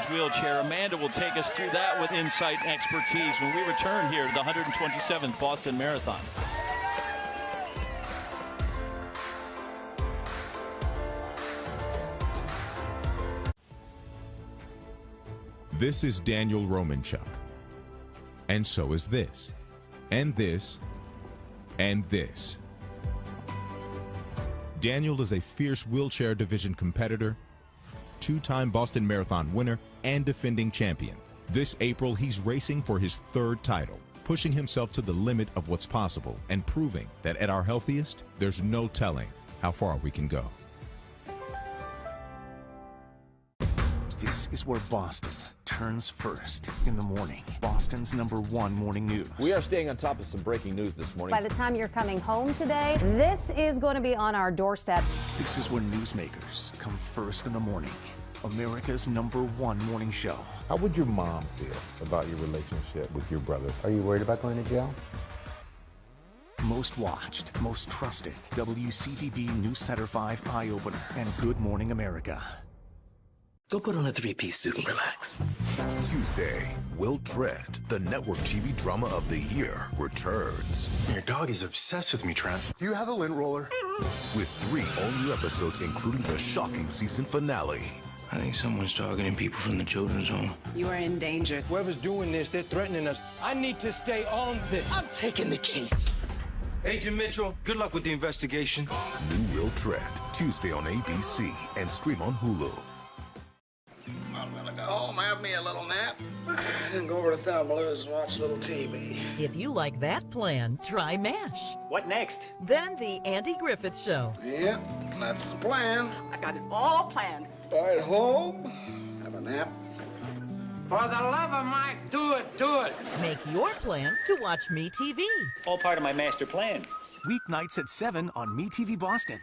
women's wheelchair. Amanda will take us through that with insight and expertise when we return here to the 127th Boston Marathon. This is Daniel Romanchuk. And so is this. And this. And this. Daniel is a fierce wheelchair division competitor, two-time Boston Marathon winner, and defending champion. This April, he's racing for his third title, pushing himself to the limit of what's possible and proving that at our healthiest, there's no telling how far we can go. This is where Boston turns first in the morning. Boston's #1 morning news. We are staying on top of some breaking news this morning. By the time you're coming home today, this is going to be on our doorstep. This is where newsmakers come first in the morning. America's #1 morning show. How would your mom feel about your relationship with your brother? Are you worried about going to jail? Most watched, most trusted. WCVB News Center 5 Eye Opener and Good Morning America. Go put on a three-piece suit and relax. Tuesday, Will Trent, the network TV drama of the year, returns. Your dog is obsessed with me, Trent. Do you have a lint roller? With 3 all-new episodes, including the shocking season finale. I think someone's targeting people from the children's home. You are in danger. Whoever's doing this, they're threatening us. I need to stay on this. I'm taking the case. Agent Mitchell, good luck with the investigation. New Will Trent, Tuesday on ABC and stream on Hulu. I'm gonna go home, have me a little nap, and go over to Thelma's and watch a little TV. If you like that plan, try MASH. What next? Then the Andy Griffith Show. Yeah, that's the plan. I got it all planned. Stay at home, have a nap. For the love of Mike, do it, do it. Make your plans to watch MeTV. All part of my master plan. Weeknights at 7 on MeTV Boston.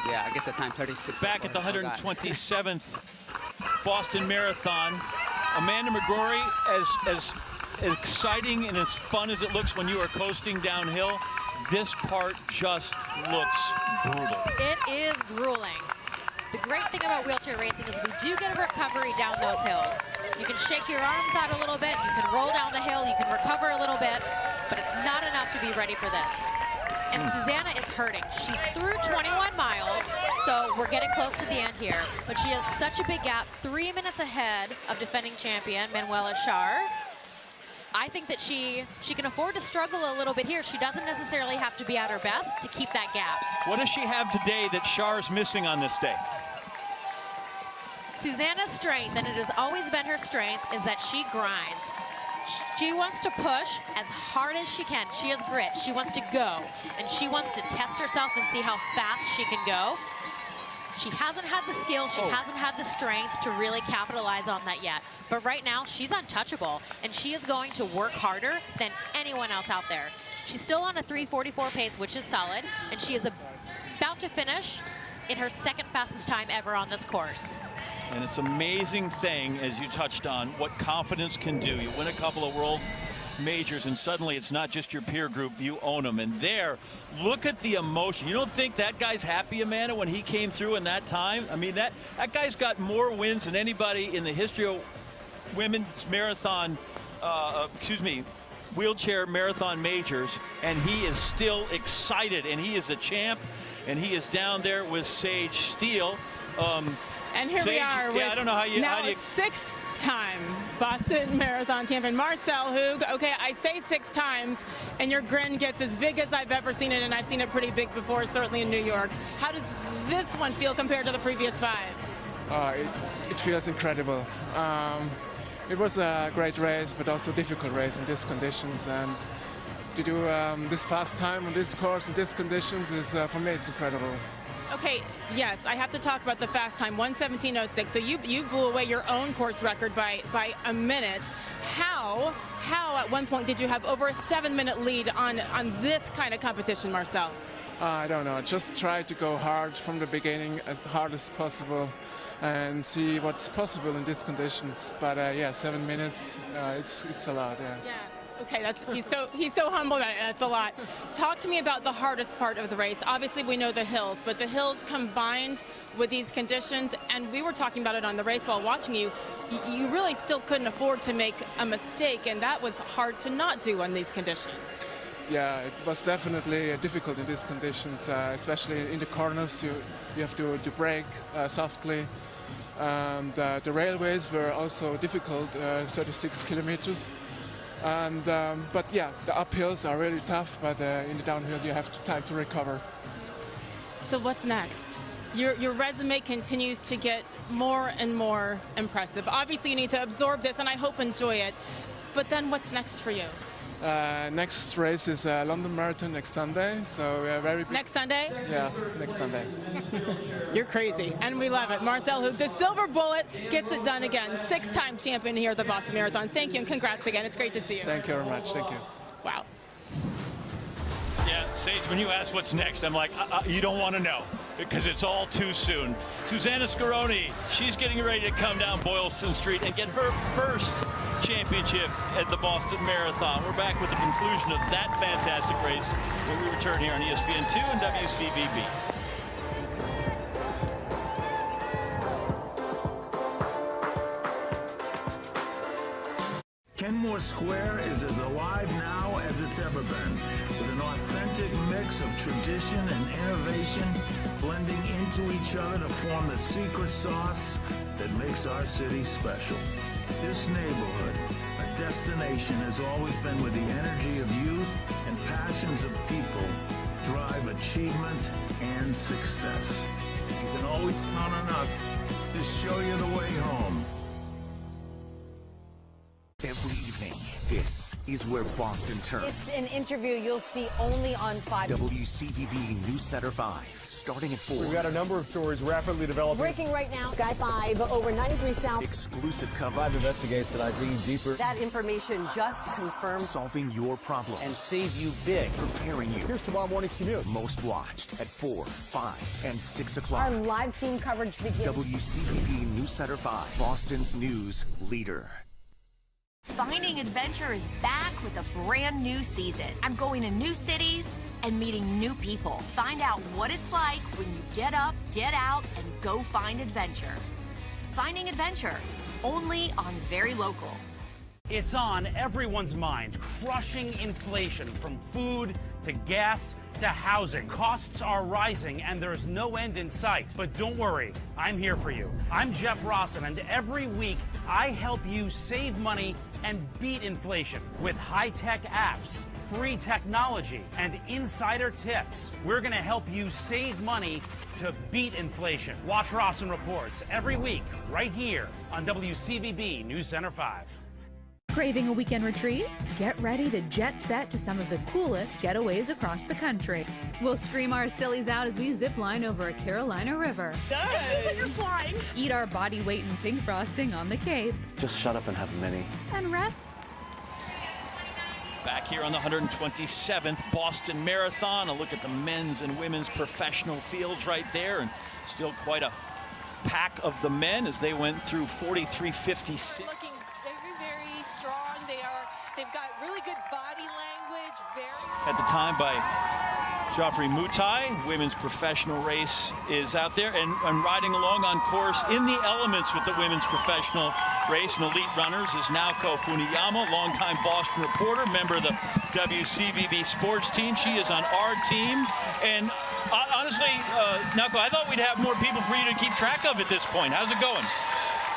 Yeah, I guess at time 36. Back at the 127th Boston Marathon, Amanda McGrory, as exciting and as fun as it looks when you are coasting downhill, this part just looks brutal. It is grueling. The great thing about wheelchair racing is we do get a recovery down those hills. You can shake your arms out a little bit, you can roll down the hill, you can recover a little bit, but it's not enough to be ready for this. And Susanna is hurting. She's through 21 miles, so we're getting close to the end here. But she has such a big gap, 3 minutes ahead of defending champion Manuela Schär. I think that she can afford to struggle a little bit here. She doesn't necessarily have to be at her best to keep that gap. What does she have today that Schär's missing on this day? Susanna's strength, and it has always been her strength, is that she grinds. She wants to push as hard as she can. She has grit. She wants to go, and she wants to test herself and see how fast she can go. She hasn't had the skill, she hasn't had the strength to really capitalize on that yet. But right now, she's untouchable, and she is going to work harder than anyone else out there. She's still on a 3:44 pace, which is solid, and she is about to finish in her second fastest time ever on this course. And it's an amazing thing, as you touched on, what confidence can do. You win a couple of world majors, and suddenly it's not just your peer group, you own them. And there, look at the emotion. You don't think that guy's happy, Amanda, when he came through in that time? I mean, that guy's got more wins than anybody in the history of women's marathon, wheelchair marathon majors, and he is still excited, and he is a champ, and he is down there with Sage Steele. And here we are with I don't know how you, now sixth-time Boston Marathon champion, Marcel Hug. Okay, I say 6 times, and your grin gets as big as I've ever seen it, and I've seen it pretty big before, certainly in New York. How does this one feel compared to the previous 5? It feels incredible. It was a great race, but also a difficult race in these conditions, and to do this fast time on this course in these conditions is, for me, it's incredible. Okay, yes, I have to talk about the fast time, 1:17:06. So you blew away your own course record by a minute. How at one point did you have over a 7-minute lead on this kind of competition, Marcel? I don't know. Just try to go hard from the beginning, as hard as possible, and see what's possible in these conditions. But yeah, 7 minutes, it's a lot. Yeah. Okay, he's so humble that that's a lot. Talk to me about the hardest part of the race. Obviously, we know the hills, but the hills combined with these conditions, and we were talking about it on the race while watching you. You really still couldn't afford to make a mistake, and that was hard to not do on these conditions. Yeah, it was definitely difficult in these conditions, especially in the corners. You have to brake softly. And the railways were also difficult, 36 kilometers. And but yeah, the uphills are really tough, but in the downhill you have time to recover. So what's next? Your resume continues to get more and more impressive. Obviously, you need to absorb this, and I hope enjoy it. But then, what's next for you? Next race is London Marathon next Sunday, so we are very big. Next Sunday? Yeah, next Sunday. You're crazy, and we love it. Marcel Hood, the silver bullet, gets it done again. 6-time champion here at the Boston Marathon. Thank you, and congrats again. It's great to see you. Thank you very much. Thank you. Wow. Yeah, Sage, when you ask what's next, I'm like, you don't want to know, because it's all too soon. Susanna Scaroni, she's getting ready to come down Boylston Street and get her first championship at the Boston Marathon. We're back with the conclusion of that fantastic race when we return here on ESPN2 and WCVB. Kenmore Square is as alive now as it's ever been, with an authentic mix of tradition and innovation blending into each other to form the secret sauce that makes our city special. This neighborhood, a destination, has always been where the energy of youth and passions of people drive achievement and success. You can always count on us to show you the way home. Every evening, this is where Boston turns. It's an interview you'll see only on 5. WCVB News Center 5, starting at 4. We've got a number of stories rapidly developing. Breaking right now. Sky 5 over 93 South. Exclusive coverage. 5 investigates tonight, digging deeper. That information just confirmed. Solving your problems. And save you big. Preparing you. Here's tomorrow morning's commute. Most watched at 4, 5, and 6 o'clock. Our live team coverage begins. WCVB News Center 5, Boston's news leader. Finding Adventure is back with a brand new season. I'm going to new cities and meeting new people. Find out what it's like when you get up, get out, and go find adventure. Finding Adventure, only on Very Local. It's on everyone's mind. Crushing inflation from food to gas to housing. Costs are rising and there's no end in sight. But don't worry, I'm here for you. I'm Jeff Rossen, and every week I help you save money and beat inflation with high-tech apps, free technology, and insider tips. We're going to help you save money to beat inflation. Watch Rossen Reports every week right here on WCVB News Center 5. Craving a weekend retreat? Get ready to jet set to some of the coolest getaways across the country. We'll scream our sillies out as we zip line over a Carolina river. It feels like you're flying. Eat our body weight in pink frosting on the Cape. Just shut up and have a mini. And rest. Back here on the 127th Boston Marathon. A look at the men's and women's professional fields right there, and still quite a pack of the men as they went through 43.56. Looking very strong. They've got really good body language. At the time by Joffrey Mutai. Women's professional race is out there and riding along on course in the elements with the women's professional race and elite runners is Naoko Funiyama, longtime Boston reporter, member of the WCVB sports team. She is on our team. And honestly, Naoko, I thought we'd have more people for you to keep track of at this point. How's it going?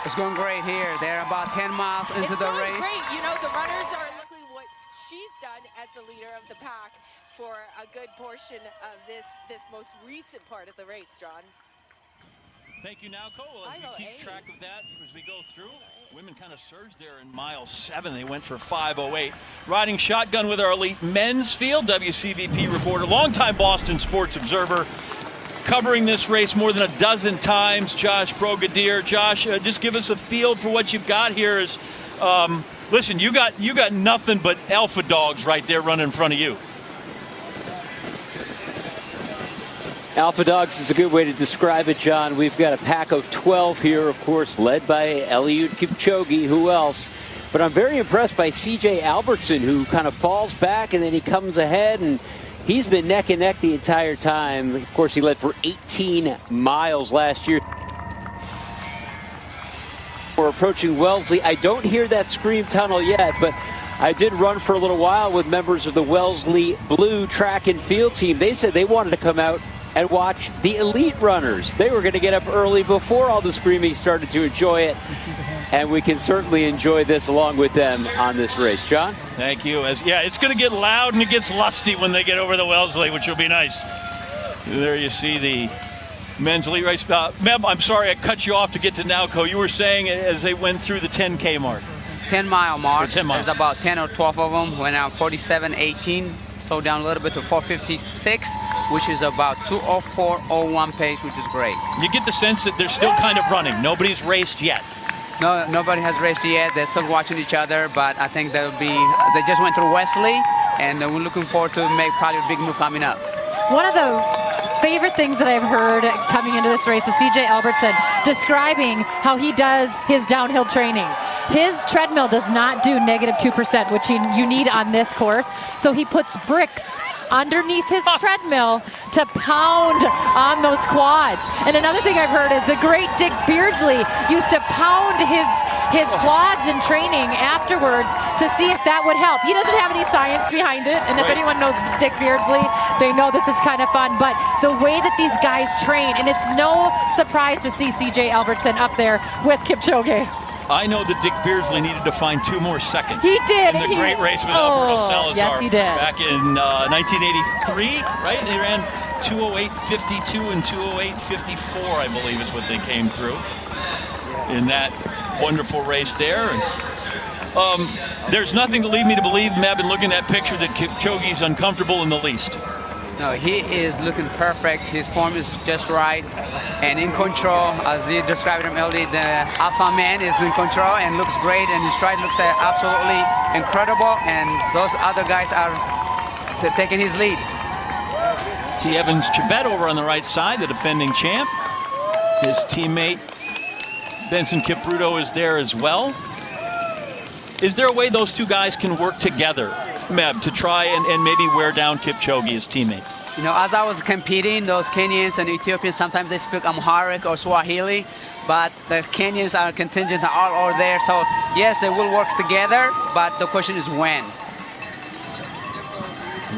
It's going great here. They're about 10 miles into the race. It's going great. You know, the runners are looking what she's done as the leader of the pack for a good portion of this most recent part of the race, John. Thank you, Naoko. Well, if you keep track of that as we go through, women kind of surged there in mile 7. They went for 5:08. Riding shotgun with our elite men's field, WCVP reporter, longtime Boston sports observer, covering this race more than a dozen times, Josh Brogadier. Josh, just give us a feel for what you've got here. Listen, you got nothing but alpha dogs right there running in front of you. Alpha dogs is a good way to describe it, John. We've got a pack of 12 here, of course, led by Eliud Kipchoge. Who else? But I'm very impressed by C.J. Albertson, who kind of falls back and then he comes ahead, and he's been neck and neck the entire time. Of course, he led for 18 miles last year. We're approaching Wellesley. I don't hear that scream tunnel yet, but I did run for a little while with members of the Wellesley Blue track and field team. They said they wanted to come out and watch the elite runners. They were going to get up early before all the screaming started to enjoy it. And we can certainly enjoy this along with them on this race. John? Thank you. Yeah, it's going to get loud and it gets lusty when they get over the Wellesley, which will be nice. There you see the men's elite race. Meb, I'm sorry I cut you off to get to Nowco. You were saying as they went through the 10K mark. 10-mile mark. 10 miles. There's about 10 or 12 of them. Went out 47.18. Slowed down a little bit to 4:56, which is about 2:04.01 pace, which is great. You get the sense that they're still kind of running. Nobody's raced yet. No, nobody has raced yet. They're still watching each other, but I think they'll be. They just went through Wesley, and we're looking forward to make probably a big move coming up. One of the favorite things that I've heard coming into this race is C.J. Albertson describing how he does his downhill training. His treadmill does not do -2%, which you need on this course. So he puts bricks underneath his treadmill to pound on those quads. And another thing I've heard is the great Dick Beardsley used to pound his quads in training afterwards to see if that would help. He doesn't have any science behind it, and if anyone knows Dick Beardsley, they know this is kind of fun. But the way that these guys train, and it's no surprise to see C.J. Albertson up there with Kipchoge. I know that Dick Beardsley needed to find 2 more seconds. He did. In the great race with Alberto Salazar. Yes, he did. Back in 1983, right? They ran 2:08.52 and 2:08.54, I believe is what they came through in that wonderful race there. And, there's nothing to lead me to believe, Meb, in looking at that picture, that Kipchoge's uncomfortable in the least. No, he is looking perfect. His form is just right and in control. As he described him earlier, the alpha man is in control and looks great, and his stride looks absolutely incredible, and those other guys are taking his lead. T. Evans Chibet over on the right side, the defending champ. His teammate Benson Kipruto is there as well. Is there a way those two guys can work together, Meb, to try and maybe wear down Kipchoge as teammates? You know, as I was competing, those Kenyans and Ethiopians, sometimes they speak Amharic or Swahili, but the Kenyans are contingent all over there. So yes, they will work together, but the question is when.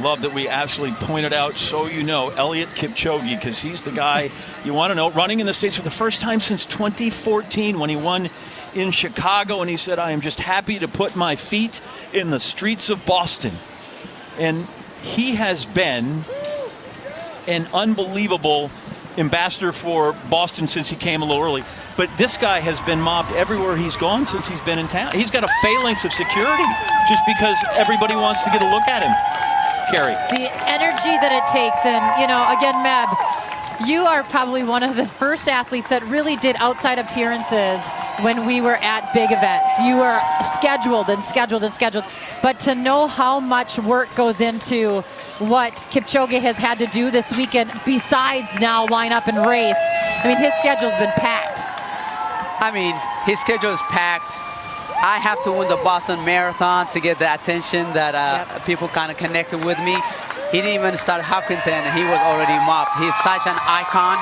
Love that we absolutely pointed out, so you know, Eliud Kipchoge, because he's the guy you want to know, running in the States for the first time since 2014 when he won in Chicago, and he said, I am just happy to put my feet in the streets of Boston. And he has been an unbelievable ambassador for Boston since he came a little early. But this guy has been mobbed everywhere he's gone since he's been in town. He's got a phalanx of security just because everybody wants to get a look at him. Carrie. The energy that it takes, and you know, again, Meb, you are probably one of the first athletes that really did outside appearances when we were at big events. You were scheduled and scheduled and scheduled, but to know how much work goes into what Kipchoge has had to do this weekend besides now line up and race, I mean, his schedule's been packed. I mean, his schedule is packed. I have to win the Boston Marathon to get the attention that people kind of connected with me. He didn't even start Hopkinton, and he was already mobbed. He's such an icon,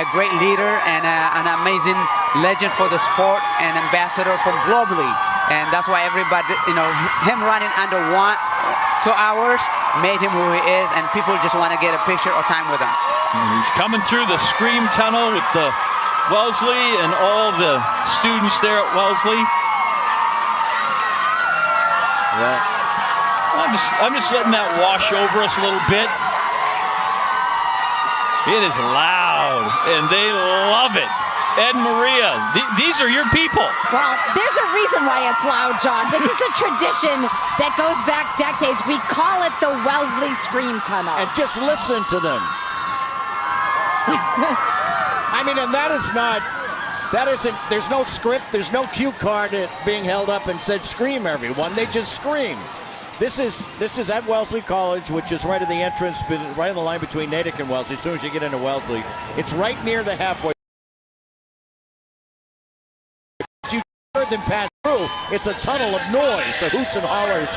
a great leader, and an amazing legend for the sport and ambassador for globally. And that's why everybody, you know, him running under 2 hours made him who he is, and people just want to get a picture or time with him. And he's coming through the Scream Tunnel with the Wellesley and all the students there at Wellesley. I'm just letting that wash over us a little bit. It is loud, and they love it. Ed and Maria, these are your people. Well, there's a reason why it's loud, John. This is a tradition that goes back decades. We call it the Wellesley Scream Tunnel. And just listen to them. I mean, and that isn't, there's no script, there's no cue card being held up and said, scream, everyone. They just scream. This is at Wellesley College, which is right at the entrance, right on the line between Natick and Wellesley, as soon as you get into Wellesley. It's right near the halfway. You than pass through. It's a tunnel of noise, the hoots and hollers.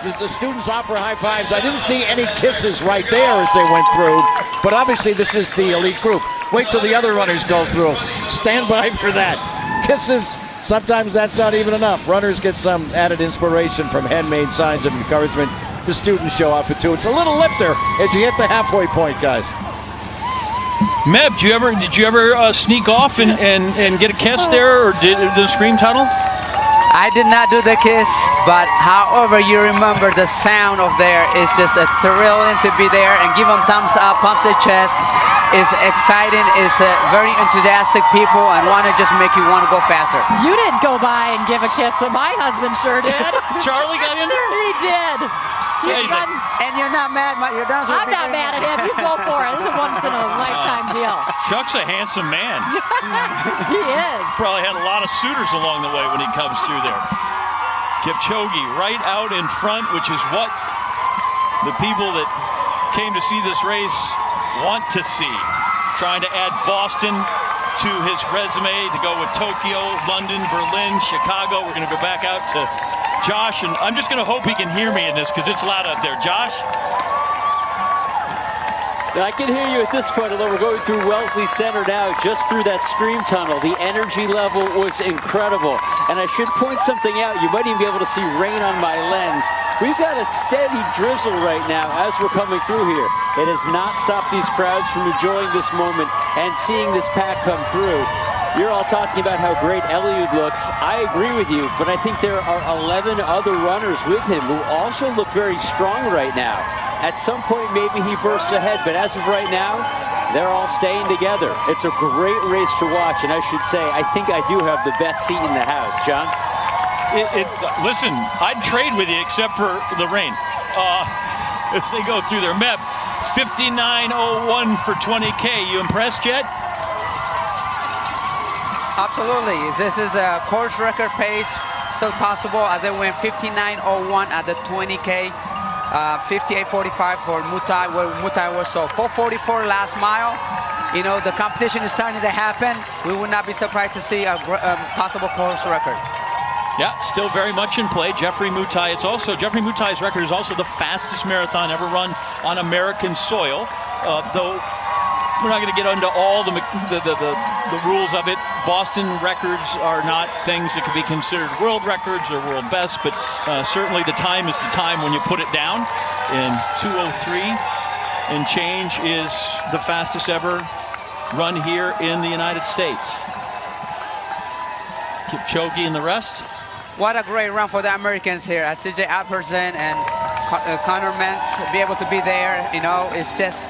The students offer high fives. I didn't see any kisses right there as they went through, but obviously this is the elite group. Wait till the other runners go through. Stand by for that. Kisses, sometimes that's not even enough. Runners get some added inspiration from handmade signs of encouragement. The students show off it too. It's a little lifter as you hit the halfway point, guys. Meb, did you ever sneak off and get a kiss there, or did the scream tunnel? I did not do the kiss, but however you remember the sound of there is just a thrilling to be there and give them thumbs up, pump their chest. Is exciting, is very enthusiastic people and want to just make you want to go faster. You didn't go by and give a kiss, but my husband sure did. Charlie got in there? He did. And you're not mad, you're done. I'm not mad at him. You go for it. This is a once-in-a-lifetime deal. Chuck's a handsome man. He is. Probably had a lot of suitors along the way when he comes through there. Kipchoge right out in front, which is what the people that came to see this race want to see. Trying to add Boston to his resume to go with Tokyo, London, Berlin, Chicago. We're going to go back out to Josh, and I'm just going to hope he can hear me in this because it's loud out there. Josh? I can hear you at this point, although we're going through Wellesley Center now, just through that scream tunnel. The energy level was incredible. And I should point something out. You might even be able to see rain on my lens. We've got a steady drizzle right now as we're coming through here. It has not stopped these crowds from enjoying this moment and seeing this pack come through. You're all talking about how great Eliud looks. I agree with you, but I think there are 11 other runners with him who also look very strong right now. At some point, maybe he bursts ahead, but as of right now, they're all staying together. It's a great race to watch, and I should say, I think I do have the best seat in the house. John? Listen, I'd trade with you except for the rain. As they go through there. Meb, 59:01 for 20K. You impressed yet? Absolutely. This is a course record pace, still possible, as they went 59:01 at the 20K, 58:45 for Mutai, where Mutai was. So 4:44 last mile. You know, the competition is starting to happen. We would not be surprised to see a possible course record. Yeah, still very much in play. Jeffrey Mutai. Jeffrey Mutai's record is also the fastest marathon ever run on American soil, though. We're not going to get into all the rules of it. Boston records are not things that could be considered world records or world best, but certainly the time is the time when you put it down. And 2:03 and change is the fastest ever run here in the United States. Kipchoge and the rest. What a great run for the Americans here. CJ Alperson and Connor Mentz be able to be there. You know, it's just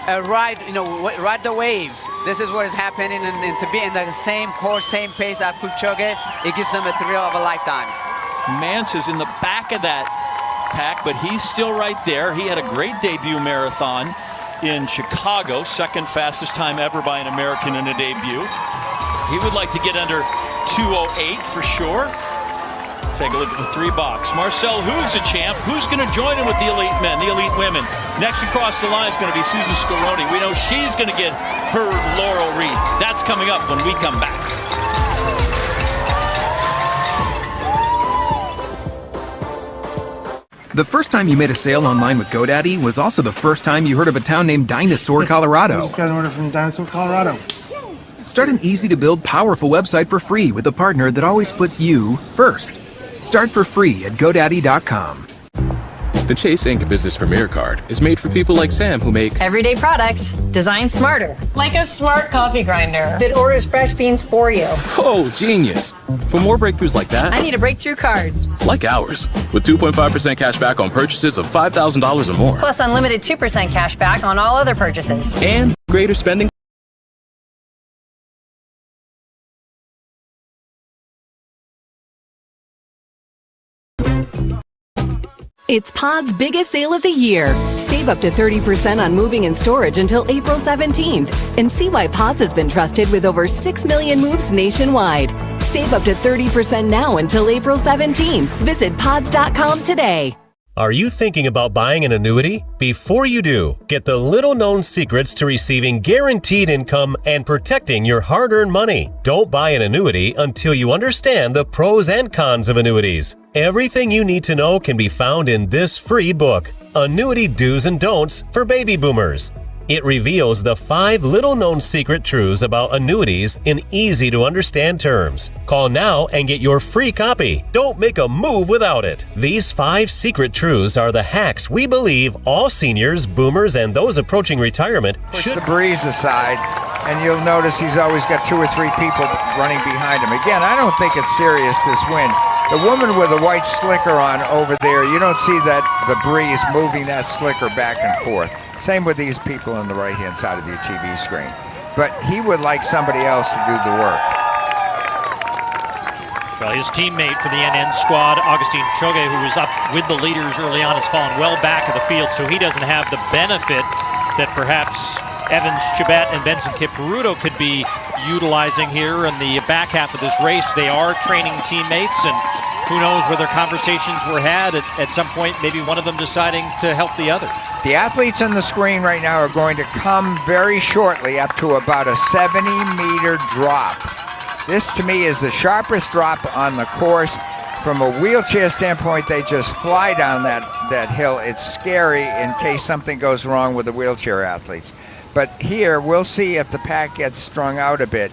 a ride, ride the wave. This is what is happening, and to be in the same course, same pace as Kipchoge, it gives them a thrill of a lifetime. Mance is in the back of that pack, but he's still right there. He had a great debut marathon in Chicago, second fastest time ever by an American in a debut. He would like to get under 2:08 for sure. Take a look at the 3 box. Marcel, who's a champ? Who's going to join him with the elite men, the elite women? Next across the line is going to be Susan Scaroni. We know she's going to get her laurel wreath. That's coming up when we come back. The first time you made a sale online with GoDaddy was also the first time you heard of a town named Dinosaur, Colorado. I just got an order from Dinosaur, Colorado. Start an easy-to-build, powerful website for free with a partner that always puts you first. Start for free at GoDaddy.com. The Chase Ink Business Premier Card is made for people like Sam who make everyday products designed smarter. Like a smart coffee grinder that orders fresh beans for you. Oh, genius. For more breakthroughs like that, I need a breakthrough card. Like ours, with 2.5% cash back on purchases of $5,000 or more. Plus unlimited 2% cash back on all other purchases. And greater spending. It's Pod's biggest sale of the year. Save up to 30% on moving and storage until April 17th. And see why Pods has been trusted with over 6 million moves nationwide. Save up to 30% now until April 17th. Visit pods.com today. Are you thinking about buying an annuity? Before you do, get the little-known secrets to receiving guaranteed income and protecting your hard-earned money. Don't buy an annuity until you understand the pros and cons of annuities. Everything you need to know can be found in this free book, Annuity Do's and Don'ts for Baby Boomers. It reveals the 5 little-known secret truths about annuities in easy-to-understand terms. Call now and get your free copy. Don't make a move without it. These 5 secret truths are the hacks we believe all seniors, boomers, and those approaching retirement should. Push the breeze aside, and you'll notice he's always got 2 or 3 people running behind him. Again, I don't think it's serious, this wind. The woman with the white slicker on over there, you don't see that the breeze moving that slicker back and forth. Same with these people on the right-hand side of your TV screen. But he would like somebody else to do the work. Well, his teammate for the NN squad, Augustine Kipchoge, who was up with the leaders early on, has fallen well back of the field, so he doesn't have the benefit that perhaps Evans, Chibet, and Benson Kipruto could be utilizing here in the back half of this race. They are training teammates, and who knows whether conversations were had at some point, maybe one of them deciding to help the other. The athletes on the screen right now are going to come very shortly up to about a 70-meter drop. This, to me, is the sharpest drop on the course. From a wheelchair standpoint, they just fly down that hill. It's scary in case something goes wrong with the wheelchair athletes. But here, we'll see if the pack gets strung out a bit.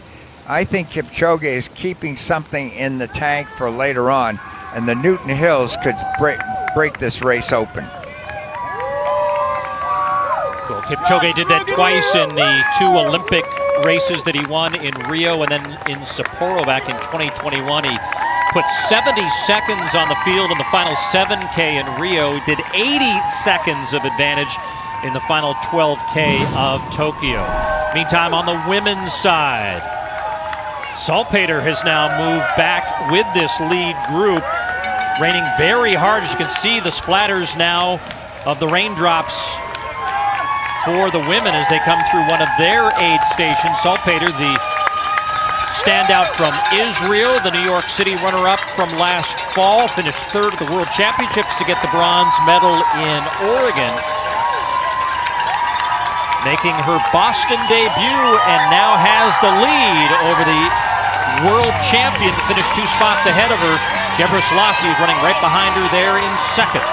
I think Kipchoge is keeping something in the tank for later on, and the Newton Hills could break this race open. Well, Kipchoge did that twice in the 2 Olympic races that he won in Rio and then in Sapporo back in 2021. He put 70 seconds on the field in the final 7K in Rio. He did 80 seconds of advantage in the final 12K of Tokyo. Meantime, on the women's side, Salpeter has now moved back with this lead group, raining very hard. As you can see, the splatters now of the raindrops for the women as they come through one of their aid stations. Salpeter, the standout from Israel, the New York City runner-up from last fall, finished 3rd at the World Championships to get the bronze medal in Oregon. Making her Boston debut and now has the lead over the world champion that finished 2 spots ahead of her. Deborah Selassie is running right behind her there in 2nd.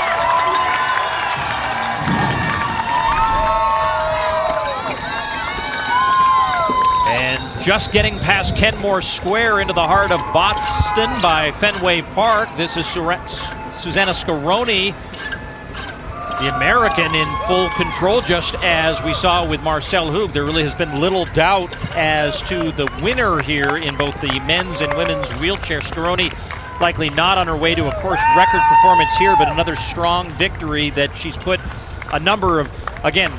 And just getting past Kenmore Square into the heart of Boston by Fenway Park. This is Susanna Scaroni, the American, in full control, just as we saw with Marcel Hug. There really has been little doubt as to the winner here in both the men's and women's wheelchair. Scaroni likely not on her way to a course record performance here, but another strong victory that she's put a number of, again,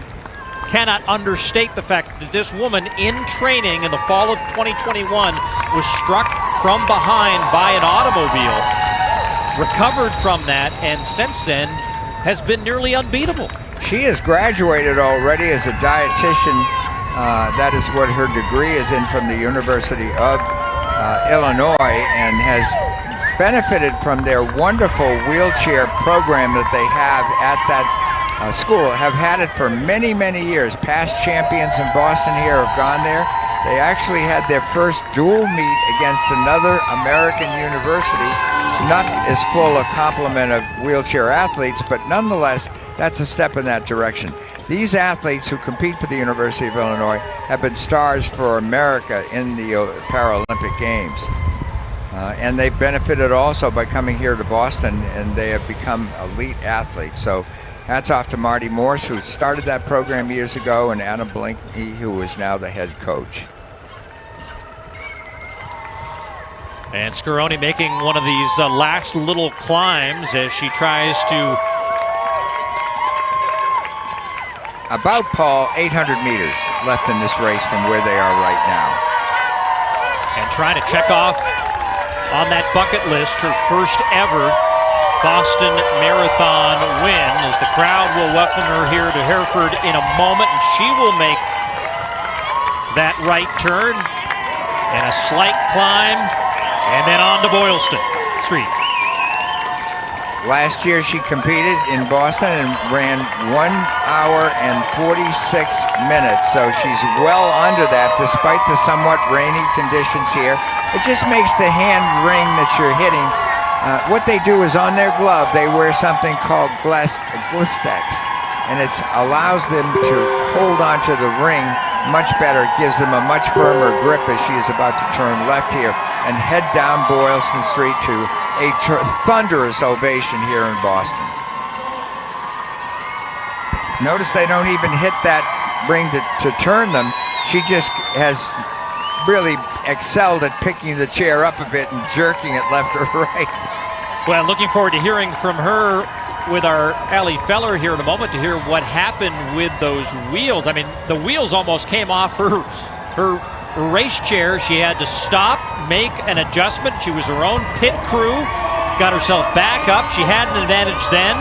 cannot understate the fact that this woman in training in the fall of 2021 was struck from behind by an automobile, recovered from that, and since then has been nearly unbeatable. She has graduated already as a dietitian. That is what her degree is in from the University of Illinois, and has benefited from their wonderful wheelchair program that they have at that school. Have had it for many, many years. Past champions in Boston here have gone there. They actually had their first dual meet against another American university. Not as full a complement of wheelchair athletes, but nonetheless, that's a step in that direction. These athletes who compete for the University of Illinois have been stars for America in the Paralympic Games. And they've benefited also by coming here to Boston, and they have become elite athletes. So hats off to Marty Morse, who started that program years ago, and Adam Blinkney, who is now the head coach. And Scaroni making one of these last little climbs as she tries to... About, Paul, 800 meters left in this race from where they are right now. And trying to check off on that bucket list her first ever Boston Marathon win, as the crowd will welcome her here to Hereford in a moment, and she will make that right turn and a slight climb, and then on to Boylston Street. Last year she competed in Boston and ran 1 hour and 46 minutes. So she's well under that despite the somewhat rainy conditions here. It just makes the hand ring that you're hitting. What they do is on their glove, they wear something called Glistex. And it allows them to hold onto the ring much better. It gives them a much firmer grip as she is about to turn left here and head down Boylston Street to a thunderous ovation here in Boston. Notice they don't even hit that ring to turn them. She just has really excelled at picking the chair up a bit and jerking it left or right. Well, looking forward to hearing from her with our Allie Feller here in a moment to hear what happened with those wheels. I mean, the wheels almost came off her race chair. She had to stop, make an adjustment. She was her own pit crew, got herself back up. She had an advantage then,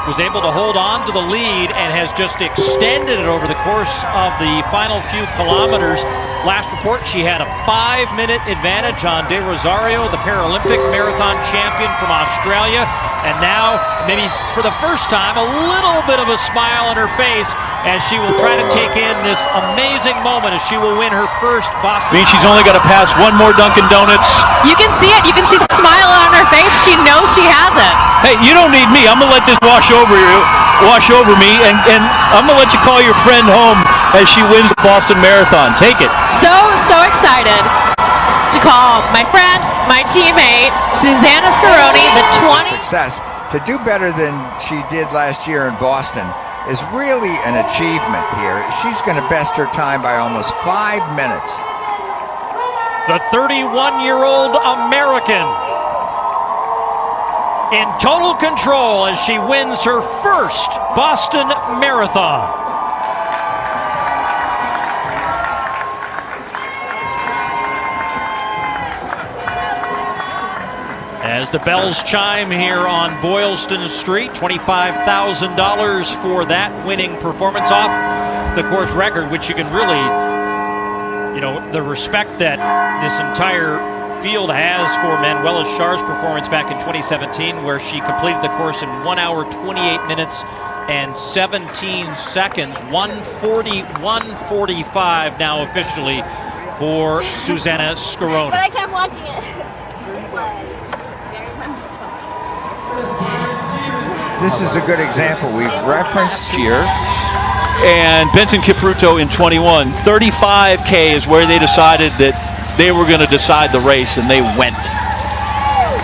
was able to hold on to the lead, and has just extended it over the course of the final few kilometers. Last report, she had a 5-minute advantage on De Rosario, the Paralympic marathon champion from Australia. And now, maybe for the first time, a little bit of a smile on her face as she will try to take in this amazing moment as she will win her first Boston. Means she's only got to pass one more Dunkin' Donuts. You can see it. You can see the smile on her face. She knows she has it. Hey, you don't need me. I'm going to let this wash over me, and I'm going to let you call your friend home as she wins the Boston Marathon. Take it. So excited to call my friend, my teammate, Susanna Scaroni, the 20. Success. To do better than she did last year in Boston is really an achievement here. She's going to best her time by almost 5 minutes. The 31-year-old American in total control as she wins her first Boston Marathon. As the bells chime here on Boylston Street, $25,000 for that winning performance off the course record, which you can really, the respect that this entire field has for Manuela Schar's performance back in 2017, where she completed the course in 1 hour, 28 minutes and 17 seconds, 1:40.145 now officially for Susanna Scaroni. But I kept watching it. This is a good example. We referenced here. And Benson Kipruto in 21. 35K is where they decided that they were going to decide the race, and they went.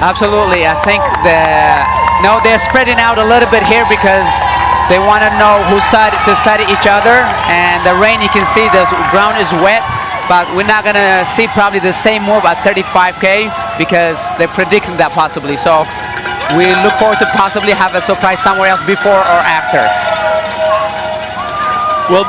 Absolutely. I think they're spreading out a little bit here because they want to know who started to study each other. And the rain, you can see the ground is wet, but we're not going to see probably the same move at 35K because they're predicting that possibly. So we look forward to possibly have a surprise somewhere else before or after. Well,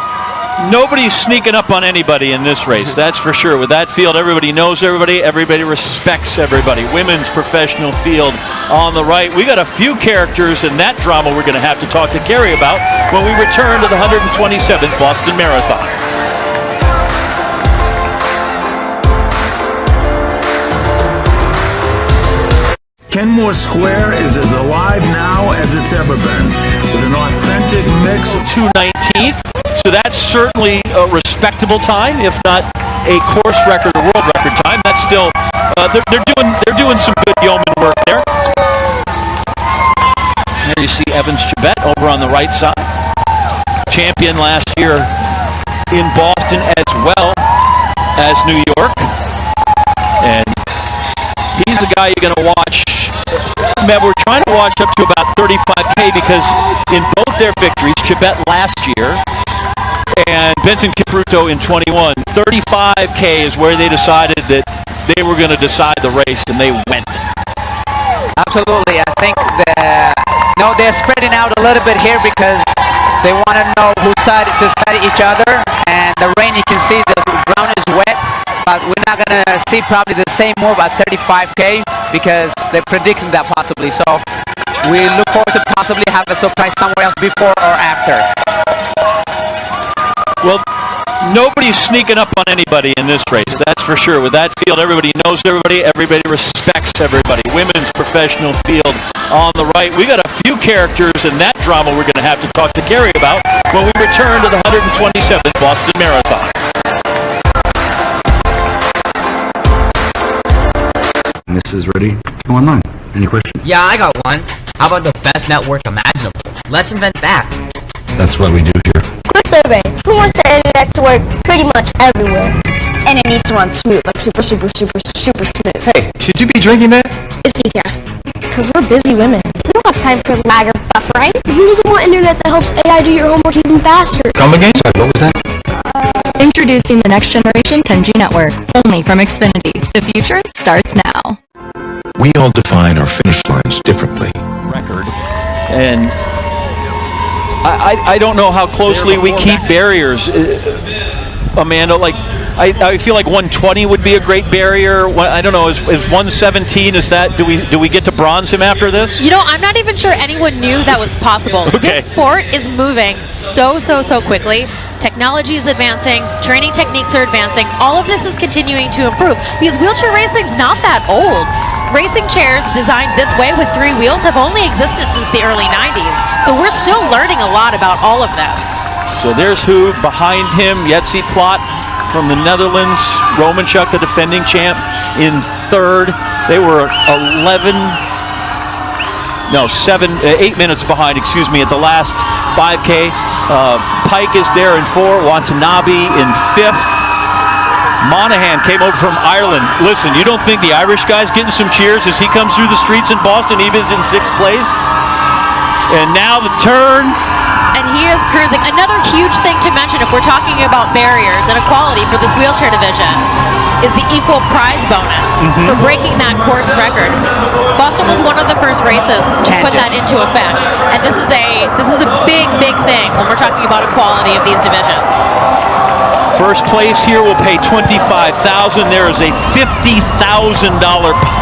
nobody's sneaking up on anybody in this race, that's for sure. With that field, everybody knows everybody, everybody respects everybody. Women's professional field on the right. We got a few characters in that drama we're going to have to talk to Kerry about when we return to the 127th Boston Marathon. Kenmore Square is as alive now as it's ever been, with an authentic mix of 2:19. So that's certainly a respectable time, if not a course record or world record time. That's still they're doing some good yeoman work there. There you see Evans Chibet over on the right side, champion last year in Boston as well as New York, and he's the guy you're going to watch. Man, we're trying to watch up to about 35K because in both their victories, Chibet last year and Benson Kipruto in 21, 35K is where they decided that they were going to decide the race, and they went. Absolutely. I think they're spreading out a little bit here because they want to know who started to study each other. And the rain, you can see the ground is wet, but we're not going to see probably the same move at 35K because they're predicting that possibly. So we look forward to possibly have a surprise somewhere else before or after. Well, Nobody's sneaking up on anybody in this race, that's for sure. With that field, everybody knows everybody, everybody respects everybody. Women's professional field on the right. We got a few characters in that drama we're going to have to talk to Carrie about when we return to the 127th Boston Marathon. This is ready to go online. Any questions? Yeah, I got one. How about the best network imaginable? Let's invent that. That's what we do here. Quick survey. Who wants the internet to work pretty much everywhere? And it needs to run smooth, like super smooth. Hey, should you be drinking that? It's decaf. Because we're busy women. We don't have time for lag or buffering. Who doesn't want internet that helps AI do your homework even faster? Come again? Sorry, what was that? Introducing the next generation 10G network, only from Xfinity. The future starts now. We all define our finish lines differently. Record. And I don't know how closely we keep barriers, Amanda. Like, I feel like 120 would be a great barrier. I don't know. Is 117? Is that? Do we get to bronze him after this? You know, I'm not even sure anyone knew that was possible. Okay. This sport is moving so quickly. Technology is advancing. Training techniques are advancing. All of this is continuing to improve because wheelchair racing is not that old. Racing chairs designed this way with 3 wheels have only existed since the early 90s. So we're still learning a lot about all of this. So there's who behind him, Jetse Plot from the Netherlands, Romanchuk, the defending champ, in third. They were 8 minutes behind, excuse me, at the last 5K. Pike is there in 4, Watanabe in 5th. Monahan came over from Ireland. Listen, you don't think the Irish guy's getting some cheers as he comes through the streets in Boston? He is in 6th place. And now the turn. And he is cruising. Another huge thing to mention if we're talking about barriers and equality for this wheelchair division is the equal prize bonus for breaking that course record. Boston was one of the first races to put that into effect. And this is a big thing when we're talking about equality of these divisions. First place here will pay $25,000. There is a $50,000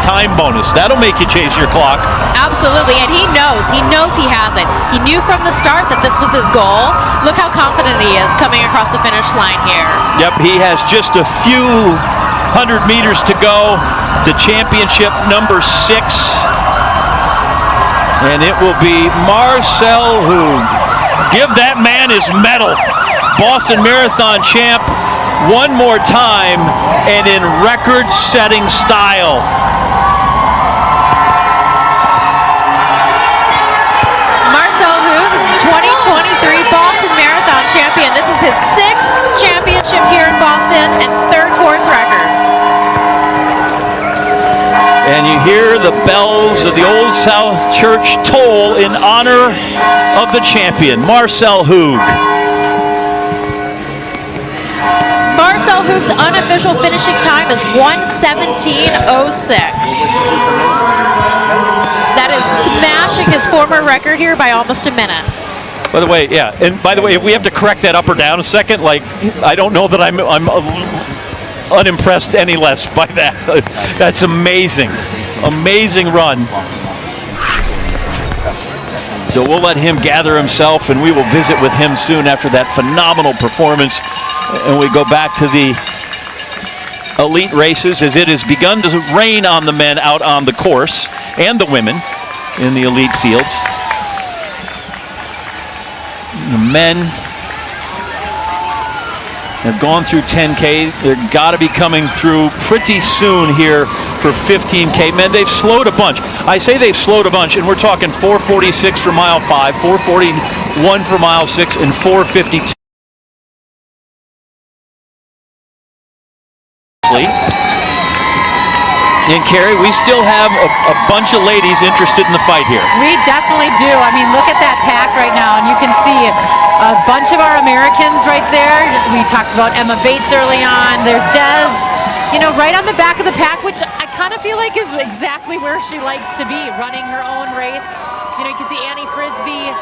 time bonus. That'll make you chase your clock. Absolutely, and he knows he has it. He knew from the start that this was his goal. Look how confident he is coming across the finish line here. Yep, he has just a few 100 meters to go to championship number 6. And it will be Marcel who give that man his medal. Boston Marathon champ one more time and in record-setting style. Marcel Hoog, 2023 Boston Marathon champion. This is his 6th championship here in Boston and 3rd course record. And you hear the bells of the Old South Church toll in honor of the champion, Marcel Hoog. Marcel Hoog's unofficial finishing time is 1:17:06. That is smashing his former record here by almost a minute. By the way, yeah, and by the way, if we have to correct that up or down a second, like, I don't know that I'm unimpressed any less by that. That's amazing. Amazing run. So we'll let him gather himself, and we will visit with him soon after that phenomenal performance. And we go back to the elite races as it has begun to rain on the men out on the course and the women in the elite fields. The men have gone through 10K. They're got to be coming through pretty soon here for 15K. Men, they've slowed a bunch. I say they've slowed a bunch, and we're talking 4:46 for mile 5, 4:41 for mile 6, and 4:52. And Carrie, we still have a bunch of ladies interested in the fight here. We definitely do. I mean, look at that pack right now, and you can see a bunch of our Americans right there. We talked about Emma Bates early on. There's Des, you know, right on the back of the pack, which I kind of feel like is exactly where she likes to be, running her own race. You know, you can see Annie Frisbee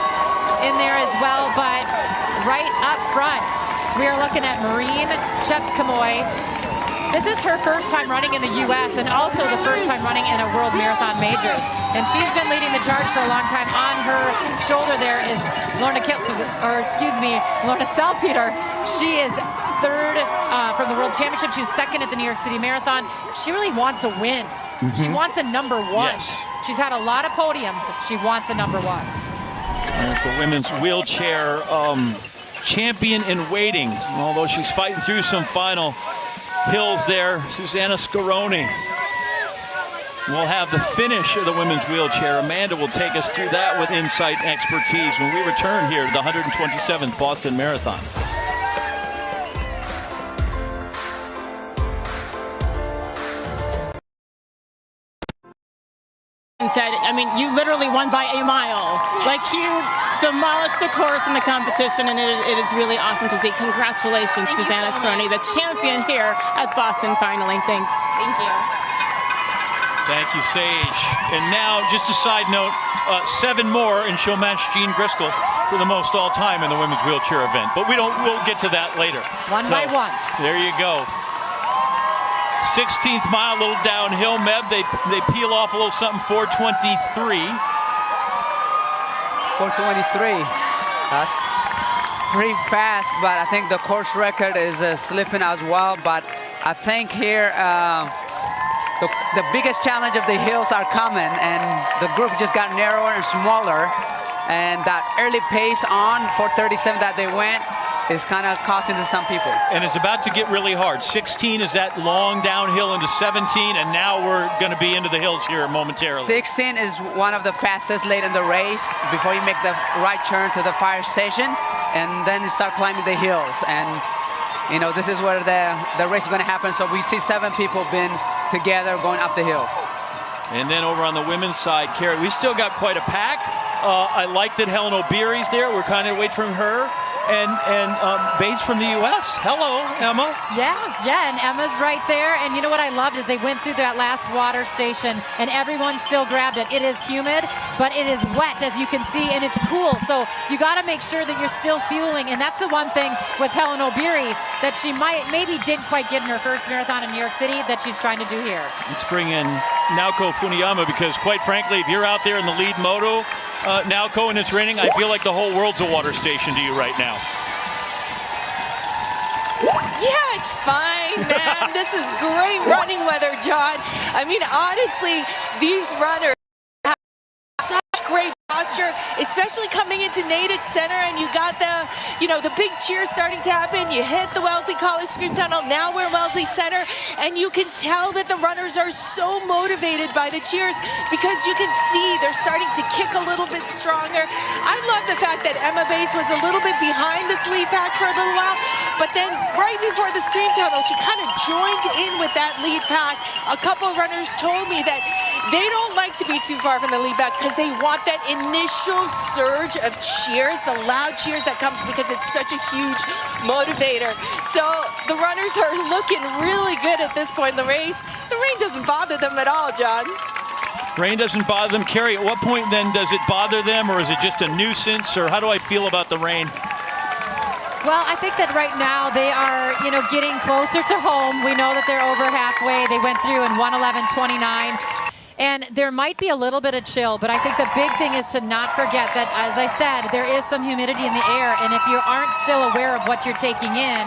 in there as well, but right up front, we are looking at Maureen Chepkamoy. This is her first time running in the U.S. and also the first time running in a World Marathon Majors. And she's been leading the charge for a long time. On her shoulder there is Lorna Salpeter. She is third from the World Championship. She was second at the New York City Marathon. She really wants a win. She wants a number one. Yes. She's had a lot of podiums. She wants a number one. There's the women's wheelchair champion in waiting. Although she's fighting through some final hills there, Susanna Scaroni will have the finish of the women's wheelchair. Amanda will take us through that with insight and expertise when we return here to the 127th Boston Marathon. Said, I mean, you literally won by a mile. Like, you demolished the course in the competition, and it is really awesome to see. Congratulations, Susanna Scaroni, the champion here at Boston finally. Thanks. Thank you. Thank you, Sage. And now, just a side note, 7 more, and she'll match Jean Driscoll for the most all-time in the women's wheelchair event. But we'll get to that later. One by one. There you go. 16th mile, a little downhill. Meb, they peel off a little something, 4:23. 4:23. That's pretty fast, but I think the course record is slipping as well. But I think here the biggest challenge of the hills are coming, and the group just got narrower and smaller. And that early pace on 4:37 that they went is kind of costing to some people. And it's about to get really hard. 16 is that long downhill into 17, and now we're going to be into the hills here momentarily. 16 is one of the fastest late in the race before you make the right turn to the fire station, and then you start climbing the hills. And, you know, this is where the race is going to happen. So we see 7 people being together going up the hill. And then over on the women's side, Carrie, we still got quite a pack. I like that Helen O'Beary's there. We're kind of waiting for her. And Bates from the U.S. Hello, Emma. Yeah, and Emma's right there. And you know what I loved is they went through that last water station, and everyone still grabbed it. It is humid, but it is wet, as you can see, and it's cool. So you got to make sure that you're still fueling, and that's the one thing with Helen O'Beary that she maybe didn't quite get in her first marathon in New York City that she's trying to do here. Let's bring in Naoko Funiyama, because quite frankly, if you're out there in the lead moto, Naoko, and it's raining, I feel like the whole world's a water station to you right now. Yeah, it's fine, man. This is great running weather, John. I mean, honestly, these runners have such great posture, especially coming into Natick Center, and you got the, you know, the big cheers starting to happen. You hit the Wellesley College Scream Tunnel. Now we're in Wellesley Center, and you can tell that the runners are so motivated by the cheers because you can see they're starting to kick a little bit stronger. I love the fact that Emma Bates was a little bit behind this lead pack for a little while, but then right before the Scream Tunnel, she kind of joined in with that lead pack. A couple of runners told me that they don't like to be too far from the lead pack because they want that initial surge of cheers, the loud cheers that comes because it's such a huge motivator. So the runners are looking really good at this point in the race. The rain doesn't bother them at all, John. Rain doesn't bother them. Carrie, at what point then does it bother them, or is it just a nuisance, or how do I feel about the rain? Well, I think that right now they are, you know, getting closer to home. We know that they're over halfway. They went through in 1:11:29. And there might be a little bit of chill, but I think the big thing is to not forget that, as I said, there is some humidity in the air, and if you aren't still aware of what you're taking in,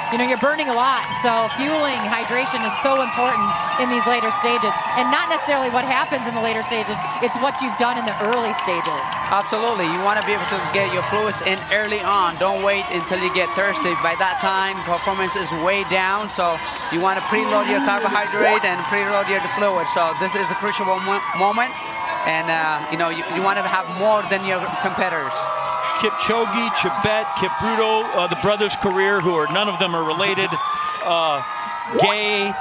you know, you're burning a lot. So fueling, hydration is so important in these later stages, and not necessarily what happens in the later stages, it's what you've done in the early stages. Absolutely. You want to be able to get your fluids in early on. Don't wait until you get thirsty. By that time, performance is way down, so you want to preload your carbohydrate and preload your fluid. So this is a crucial moment, and you know, you want to have more than your competitors. Kipchoge, Chebet, Kipruto, the brothers' career, who are none of them are related. Gay.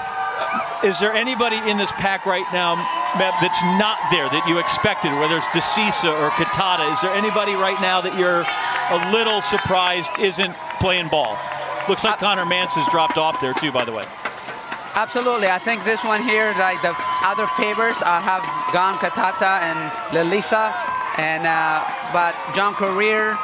Is there anybody in this pack right now that's not there that you expected, whether it's DeCisa or Katada? Is there anybody right now that you're a little surprised isn't playing ball? Looks like Connor Mance has dropped off there too, by the way. Absolutely. I think this one here, like the other favorites, have gone Katata and Lelisa, and but John Career,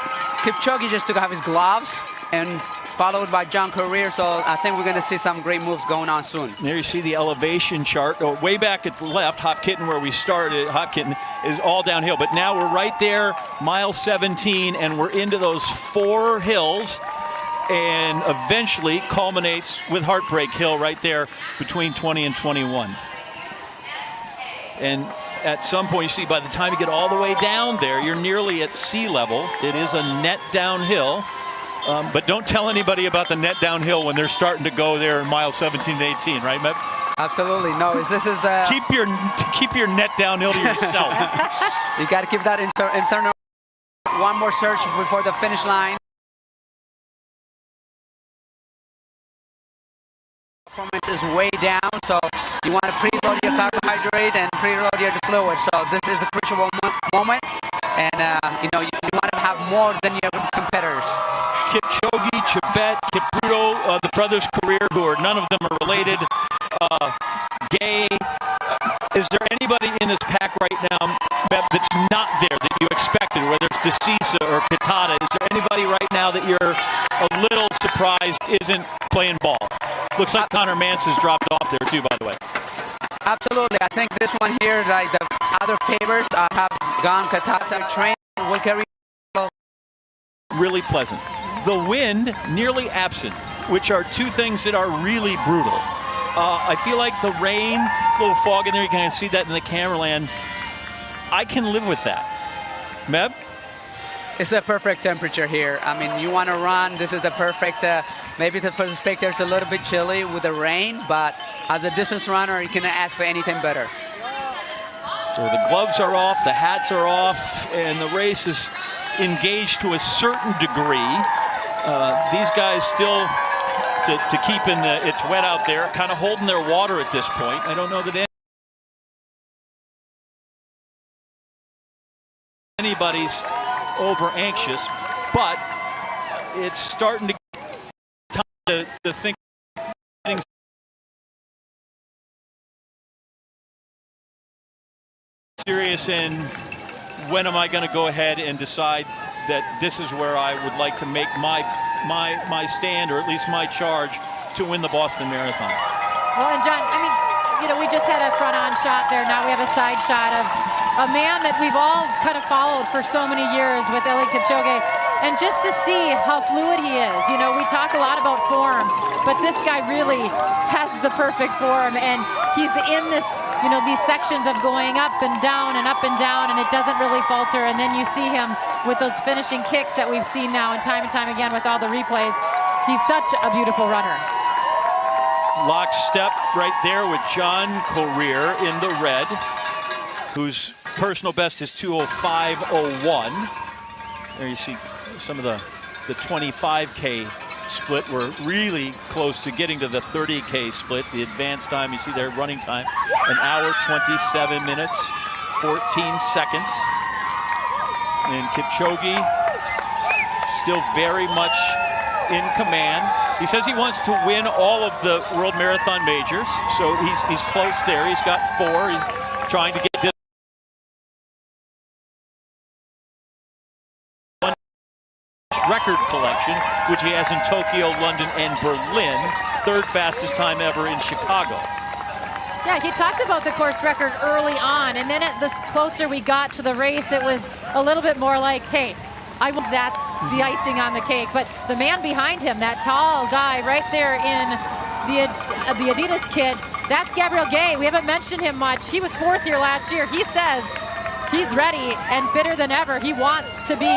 Kipchoge just took off his gloves, and followed by John Career, so I think we're going to see some great moves going on soon. There you see the elevation chart. Oh, way back at the left, Hop Kitten, where we started, Hop Kitten is all downhill, but now we're right there, mile 17, and we're into those 4 hills. and eventually culminates with Heartbreak Hill right there between 20 and 21. And at some point, you see, by the time you get all the way down there, you're nearly at sea level. It is a net downhill. But don't tell anybody about the net downhill when they're starting to go there in miles 17 to 18, right, Meb? Absolutely. No, this is the... Keep your net downhill to yourself. You got to keep that internal. One more search before the finish line. Performance is way down, so you want to preload your carbohydrate and preload your fluid. So this is a crucial moment, and you know, you want to have more than your competitors. Kipchoge, Chebet, Kipruto, the brothers' career, who are none of them are related. Gay. Is there anybody in this pack right now that's not there that you expected, whether it's DeCisa or Kitata? Is there anybody right now that you're a little surprised isn't playing ball? Looks like Connor Mance has dropped off there too, by the way. Absolutely. I think this one here, like the other favors, have gone. Kitata train will carry. Really pleasant. The wind nearly absent, which are two things that are really brutal. I feel like the rain, a little fog in there, you can see that in the camera land. I can live with that. Meb? It's a perfect temperature here. I mean, you want to run, this is the perfect, maybe for the spectators a little bit chilly with the rain, but as a distance runner, you cannot ask for anything better. So the gloves are off, the hats are off, and the race is engaged to a certain degree. These guys still to keep in the, it's wet out there, kind of holding their water at this point. I don't know that anybody's over anxious, but it's starting to get time to think serious and when am I going to go ahead and decide that this is where I would like to make my stand, or at least my charge, to win the Boston Marathon. Well, and John, I mean, you know, we just had a front-on shot there. Now we have a side shot of a man that we've all kind of followed for so many years with Eliud Kipchoge. And just to see how fluid he is, you know, we talk a lot about form, but this guy really has the perfect form, and he's in this, you know, these sections of going up and down, and it doesn't really falter. And then you see him with those finishing kicks that we've seen now and time again with all the replays. He's such a beautiful runner. Lockstep right there with John Courier in the red, whose personal best is 2:05:01. There you see some of the 25K split. We're really close to getting to the 30K split. The advanced time, you see their running time, 1 hour, 27 minutes, 14 seconds. And Kipchoge still very much in command. He says he wants to win all of the World Marathon majors, so he's close there. He's got 4. He's trying to get this record collection, which he has in Tokyo, London, and Berlin. 3rd fastest time ever in Chicago. Yeah, he talked about the course record early on, and then the closer we got to the race, it was a little bit more like, hey, that's the icing on the cake. But the man behind him, that tall guy right there in the Adidas kit, that's Gabriel Gay. We haven't mentioned him much. He was 4th here last year. He says he's ready and fitter than ever. He wants to be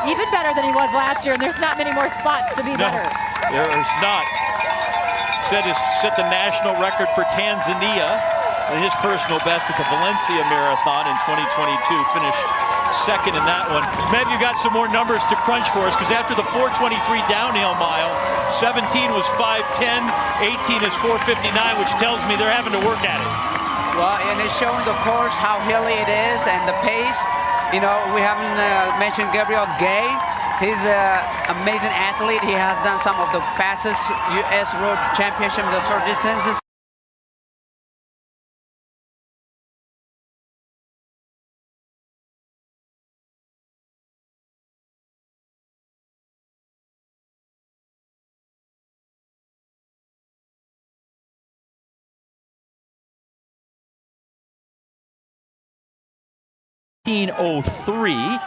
even better than he was last year, and there's not many more spots to be better. There's not. Said to set the national record for Tanzania, and his personal best at the Valencia Marathon in 2022, finished 2nd in that one. Meb, you got some more numbers to crunch for us, because after the 4:23 downhill mile, 17 was 5:10, 18 is 4:59, which tells me they're having to work at it. Well, and it's showing the course how hilly it is and the pace. You know, we haven't mentioned Gabriel Gay. He's an amazing athlete. He has done some of the fastest U.S. Road Championship, the short distances. .03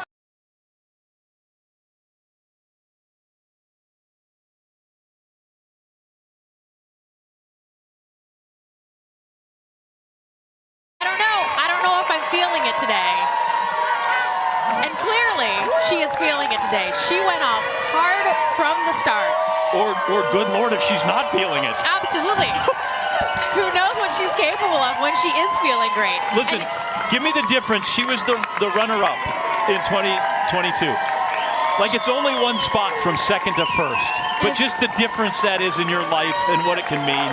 it today. And clearly, she is feeling it today. She went off hard from the start. Or good Lord, if she's not feeling it. Absolutely. Who knows what she's capable of when she is feeling great. Listen, give me the difference. She was the runner-up in 2022. Like, it's only one spot from second to first. But just the difference that is in your life and what it can mean.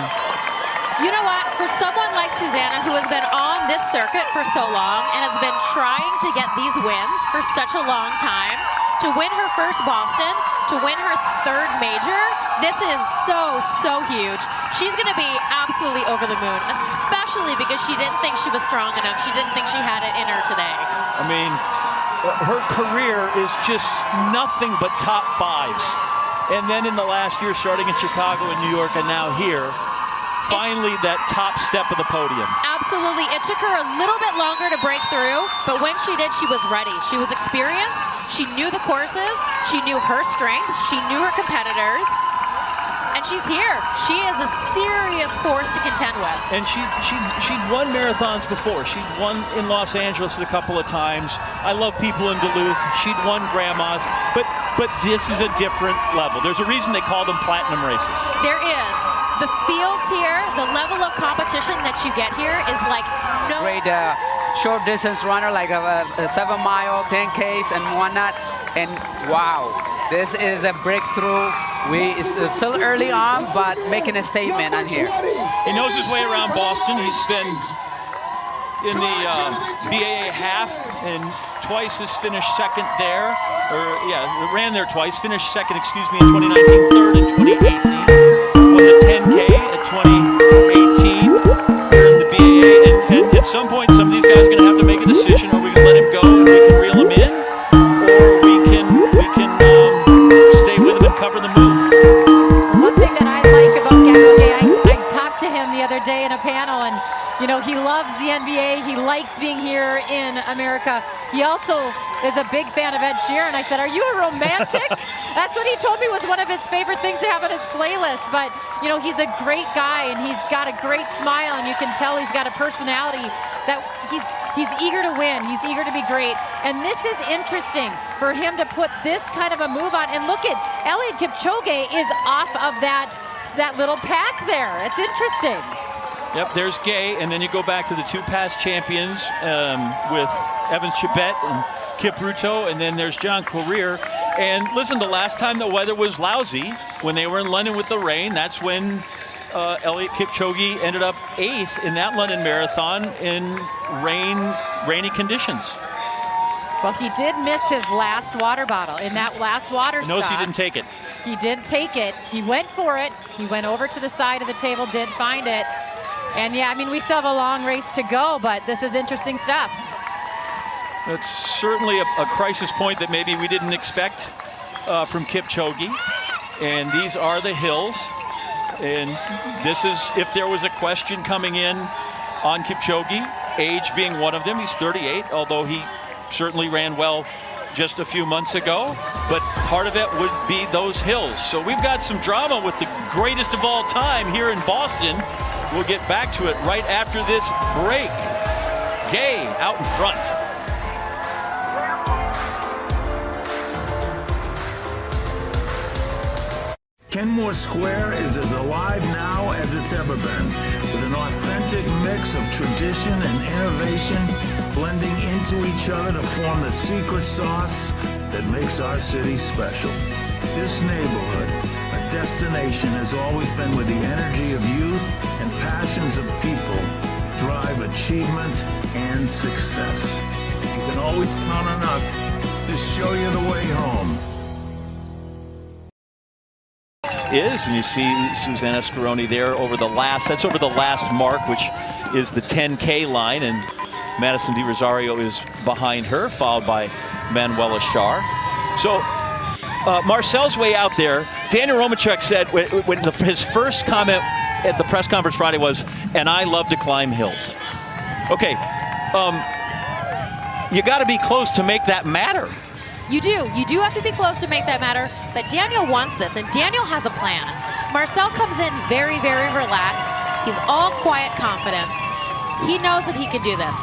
You know what? For someone like Susanna, who has been on this circuit for so long and has been trying to get these wins for such a long time, to win her first Boston, to win her third major, this is so huge. She's going to be absolutely over the moon, especially because she didn't think she was strong enough. She didn't think she had it in her today. I mean, her career is just nothing but top fives. And then in the last year, starting in Chicago and New York and now here, finally that top step of the podium. Absolutely. It took her a little bit longer to break through, but when she did, she was ready. She was experienced. She knew the courses. She knew her strengths. She knew her competitors. And she's here. She is a serious force to contend with. And she'd won marathons before. She'd won in Los Angeles a couple of times. I love people in Duluth. She'd won grandmas. But this is a different level. There's a reason they call them platinum races. There is. The fields here, the level of competition that you get here is like no... Great short distance runner, like a 7-mile, 10Ks and whatnot. And wow, this is a breakthrough. It's still early on, but making a statement on here. He knows his way around Boston. He's been in the BAA half and twice has finished second there. Ran there twice, finished second, in 2019, third in 2018. Won the 10K at 2018 here in the BAA. And at some point, some of these guys are going to have to make a decision. Are we going to let him go and we can reel him in? Or we can stay with him and cover the move? One thing that I like about Kipchoge, I talked to him the other day in a panel, and you know, he loves the NBA. He likes being here in America. He also is a big fan of Ed Sheeran. I said, "Are you a romantic?" That's what he told me was one of his favorite things to have on his playlist. But you know, he's a great guy, and he's got a great smile, and you can tell he's got a personality that he's eager to win. He's eager to be great. And this is interesting for him to put this kind of a move on. And look at Eliud Kipchoge is off of that little pack there. It's interesting. Yep, there's Gay, and then you go back to the two past champions with Evans Chibet and Kip Ruto, and then there's John Courier. And listen, the last time the weather was lousy, when they were in London with the rain, that's when Eliud Kipchoge ended up 8th in that London Marathon in rainy conditions. Well, he did miss his last water bottle in that last water stop. Notice he didn't take it. He didn't take it. He went for it. He went over to the side of the table, did find it. And yeah, I mean, we still have a long race to go, but this is interesting stuff. It's certainly a crisis point that maybe we didn't expect from Kipchoge. And these are the hills. And this is, if there was a question coming in on Kipchoge, age being one of them. He's 38, although he certainly ran well just a few months ago. But part of it would be those hills. So we've got some drama with the greatest of all time here in Boston. We'll get back to it right after this break. Gay out in front. Kenmore Square is as alive now as it's ever been, with an authentic mix of tradition and innovation blending into each other to form the secret sauce that makes our city special. This neighborhood, a destination, has always been where the energy of youth and passions of people drive achievement and success. You can always count on us to show you the way home. And you see Susanna Scaroni there over the last mark, which is the 10K line, and Madison Di Rosario is behind her, followed by Manuela Schar. So Marcel's way out there. Daniel Romachuk said when his first comment at the press conference Friday was, "And I love to climb hills." Okay, you got to be close to make that matter. You do. You do have to be close to make that matter, but Daniel wants this, and Daniel has a plan. Marcel comes in very, very relaxed. He's all quiet confidence. He knows that he can do this.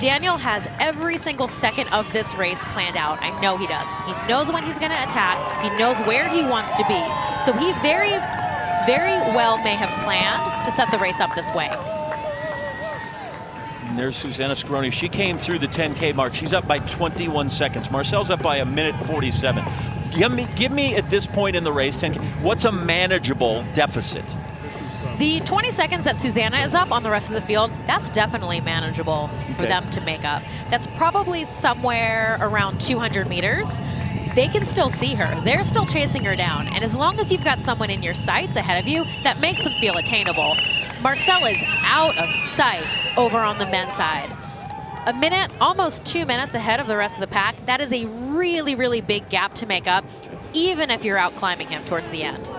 Daniel has every single second of this race planned out. I know he does. He knows when he's going to attack. He knows where he wants to be. So he very, very well may have planned to set the race up this way. And there's Susanna Scaroni. She came through the 10K mark. She's up by 21 seconds. Marcel's up by a minute 47. Give me at this point in the race, 10K, what's a manageable deficit? The 20 seconds that Susanna is up on the rest of the field, that's definitely manageable for them to make up. That's probably somewhere around 200 meters. They can still see her. They're still chasing her down. And as long as you've got someone in your sights ahead of you, that makes them feel attainable. Marcel is out of sight over on the men's side. A minute, almost 2 minutes ahead of the rest of the pack. That is a really, really big gap to make up, even if you're out climbing him towards the end.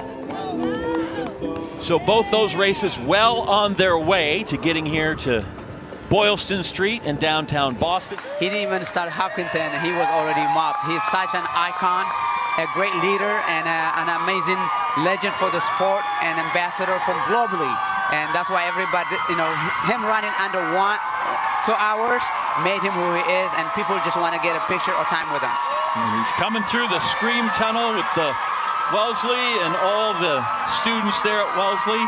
So both those races well on their way to getting here to Boylston Street in downtown Boston. He didn't even start Hopkinton, he was already mobbed. He's such an icon, a great leader, and an amazing legend for the sport, and ambassador from globally. And that's why everybody, you know, him running under 2 hours made him who he is, and people just want to get a picture or time with him. And he's coming through the Scream Tunnel with the Wellesley and all the students there at Wellesley.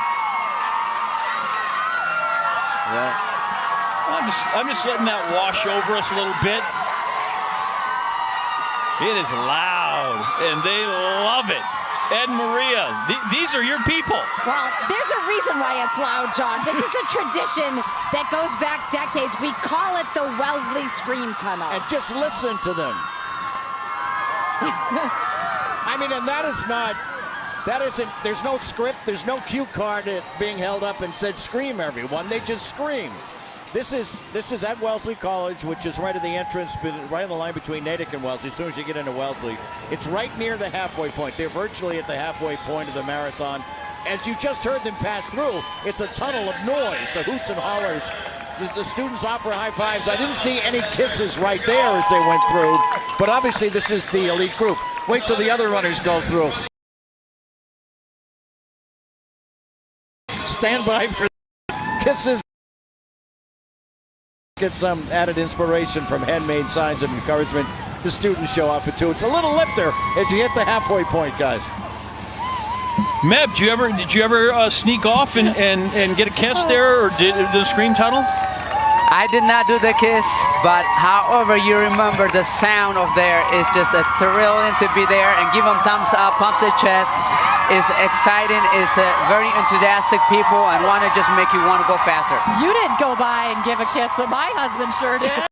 I'm just letting that wash over us a little bit. It is loud, and they love it. Ed and Maria, these are your people. Well, there's a reason why it's loud, John. This is a tradition that goes back decades. We call it the Wellesley Scream Tunnel. And just listen to them. I mean, and there's no script, there's no cue card being held up and said scream everyone, they just scream. This is at Wellesley College, which is right at the entrance, right on the line between Natick and Wellesley. As soon as you get into Wellesley, it's right near the halfway point. They're virtually at the halfway point of the marathon. As you just heard them pass through, it's a tunnel of noise, the hoots and hollers. The students offer high fives. I didn't see any kisses right there as they went through, but obviously this is the elite group. Wait till the other runners go through. Stand by for kisses. Get some added inspiration from handmade signs of encouragement. The students show off it too. It's a little lifter as you hit the halfway point, guys. Meb, did you ever sneak off and get a kiss there, or did the Scream Tunnel? I did not do the kiss, but however you remember the sound of there is just a thrilling to be there and give them thumbs up, pump the chest. It's exciting, it's very enthusiastic people and want to just make you want to go faster. You didn't go by and give a kiss, but my husband sure did.